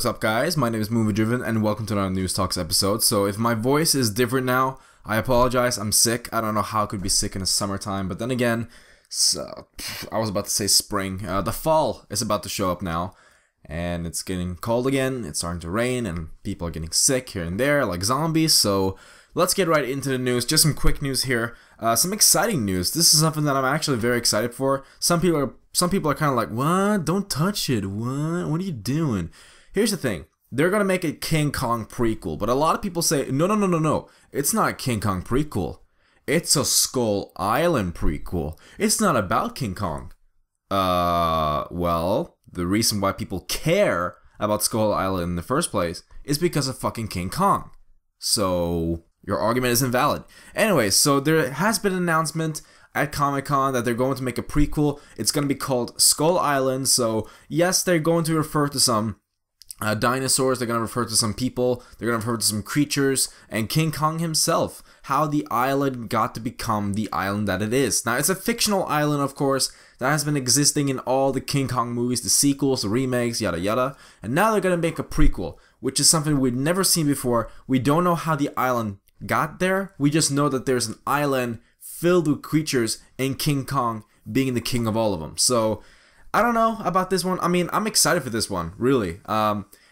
What's up, guys? My name is MovieDriven and welcome to another News Talks episode. So if my voice is different now, I apologize. I'm sick. I don't know how I could be sick in the summertime, but then again, I was about to say spring. The fall is about to show up now, and it's getting cold again. It's starting to rain, and people are getting sick here and there, like zombies. So let's get right into the news. Just some quick news here. Some exciting news. This is something that I'm actually very excited for. Some people are kind of like, what? Don't touch it. What are you doing? Here's the thing. They're going to make a King Kong prequel, but a lot of people say, no. It's not a King Kong prequel. It's a Skull Island prequel. It's not about King Kong. Well, the reason why people care about Skull Island in the first place is because of fucking King Kong. So your argument is invalid. Anyway, so there has been an announcement at Comic-Con that they're going to make a prequel. It's going to be called Skull Island. So yes, they're going to refer to some dinosaurs, they're going to refer to some people, they're going to refer to some creatures, and King Kong himself, how the island got to become the island that it is. Now, it's a fictional island, of course, that has been existing in all the King Kong movies, the sequels, the remakes, yada yada, and now they're going to make a prequel, which is something we've never seen before. We don't know how the island got there, we just know that there's an island filled with creatures and King Kong being the king of all of them. So I don't know about this one. I mean, I'm excited for this one, really.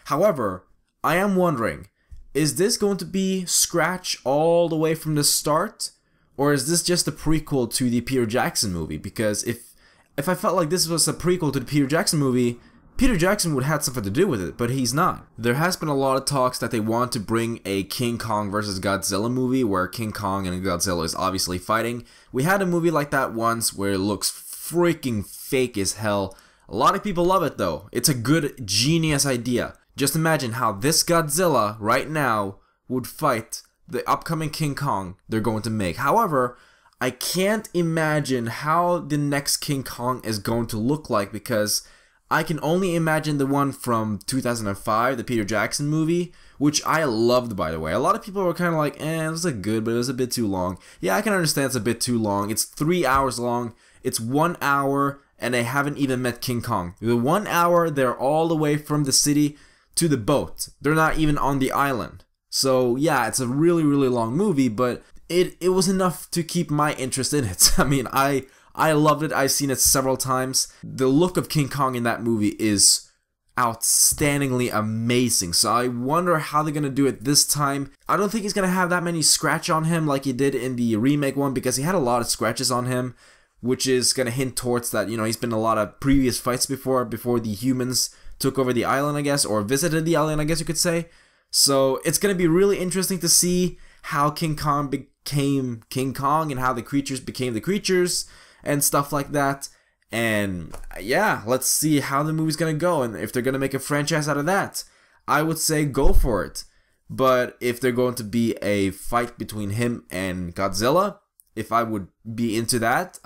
However, I am wondering, is this going to be scratch all the way from the start? Or is this just a prequel to the Peter Jackson movie? Because if I felt like this was a prequel to the Peter Jackson movie, Peter Jackson would have had something to do with it, but he's not. There has been a lot of talks that they want to bring a King Kong versus Godzilla movie where King Kong and Godzilla is obviously fighting. We had a movie like that once where it looks freaking fake as hell. A lot of people love it though. It's a good, genius idea. Just imagine how this Godzilla right now would fight the upcoming King Kong they're going to make. However, I can't imagine how the next King Kong is going to look like, because I can only imagine the one from 2005, the Peter Jackson movie, which I loved, by the way. A lot of people were kind of like, it was good, but it was a bit too long. Yeah, I can understand it's a bit too long. It's 3 hours long. It's 1 hour, and they haven't even met King Kong. The 1 hour, they're all the way from the city to the boat. They're not even on the island. So yeah, it's a really, really long movie, but it was enough to keep my interest in it. I mean, I loved it. I've seen it several times. The look of King Kong in that movie is outstandingly amazing. So I wonder how they're going to do it this time. I don't think he's going to have that many scratch on him like he did in the remake one, because he had a lot of scratches on him, which is going to hint towards that, you know, he's been in a lot of previous fights before the humans took over the island, I guess, or visited the island, I guess you could say. So it's going to be really interesting to see how King Kong became King Kong and how the creatures became the creatures and stuff like that. And yeah, let's see how the movie's going to go and if they're going to make a franchise out of that. I would say go for it. But if they're going to be a fight between him and Godzilla, if I would be into that,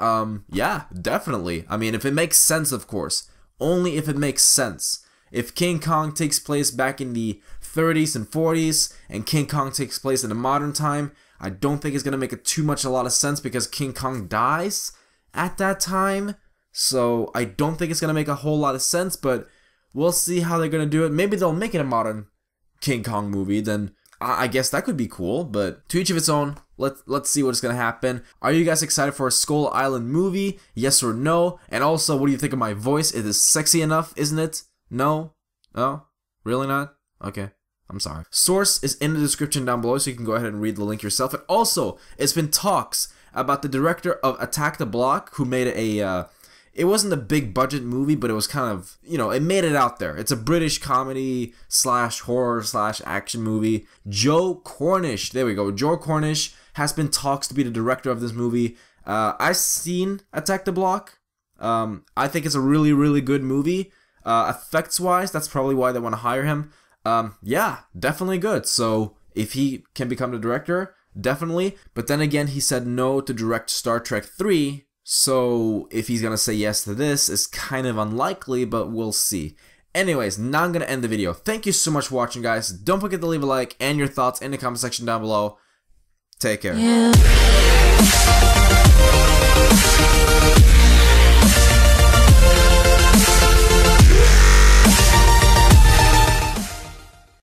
yeah, definitely. I mean, if it makes sense, of course. Only if it makes sense. If King Kong takes place back in the 30s and 40s, and King Kong takes place in a modern time, I don't think it's going to make a lot of sense, because King Kong dies at that time. So I don't think it's going to make a whole lot of sense, but we'll see how they're going to do it. Maybe they'll make it a modern King Kong movie, then I guess that could be cool, but to each of its own. Let's see what's gonna happen. Are you guys excited for a Skull Island movie? Yes or no? And also, what do you think of my voice? It is sexy enough, isn't it? No? No? Really not? Okay. I'm sorry. Source is in the description down below, so you can go ahead and read the link yourself. And also, it's been talks about the director of Attack the Block, who made it wasn't a big budget movie, but it was kind of, you know, it made it out there. It's a British comedy / horror / action movie. Joe Cornish, there we go. Joe Cornish has been talks to be the director of this movie. I've seen Attack the Block. I think it's a really, really good movie. Effects-wise, that's probably why they want to hire him. Yeah, definitely good. So if he can become the director, definitely. But then again, he said no to direct Star Trek 3. So if he's gonna say yes to this, it's kind of unlikely, but we'll see. Anyways, now I'm gonna end the video. Thank you so much for watching, guys. Don't forget to leave a like and your thoughts in the comment section down below. Take care. Yeah.